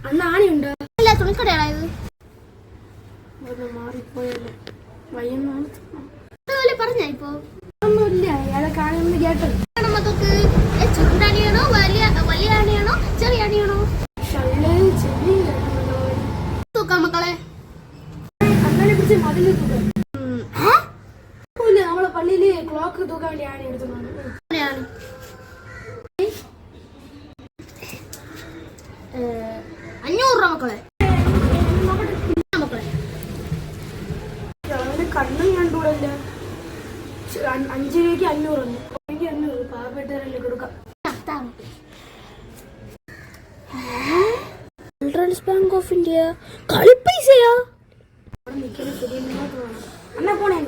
അന്ന് ആണിയുണ്ടോ? അല്ല, തുണിക്കടയാണോ ഇത്? മാറിപ്പോയല്ലോ. വയ്യെന്നാണ് പറഞ്ഞ ഇപ്പൊ ഒന്നുമില്ല. അതൊക്കെ ആണെന്ന് കേട്ടത്. മക്കൾക്ക് ചുണ്ടണിയാണോ, വലിയ വലിയ ആണിയാണോ, ചെറിയ ആണിയാണോ? തൂക്കാം മക്കളെ. അങ്ങനെ പിടിച്ച് മതില് തൂക്കാം. നമ്മളെ പള്ളിയില് ക്ലോക്ക് തൂക്കാൻ വേണ്ടി ആണി എടുത്തോണ്ട് 500 രൂപ മക്കളെ. കണ്ണും കണ്ടൂടല്ല. 5 രൂപയ്ക്ക് 500 500 പാവപ്പെട്ടവരല്ലേ കൊടുക്കാം. ചിൽഡ്രൻസ് ബാങ്ക് ഓഫ് ഇന്ത്യ കളിപ്പൈസയാ. അവിടെ നിൽക്കുന്ന ശരിയെന്നാ തോന്നണം. എന്നാ പോണേ.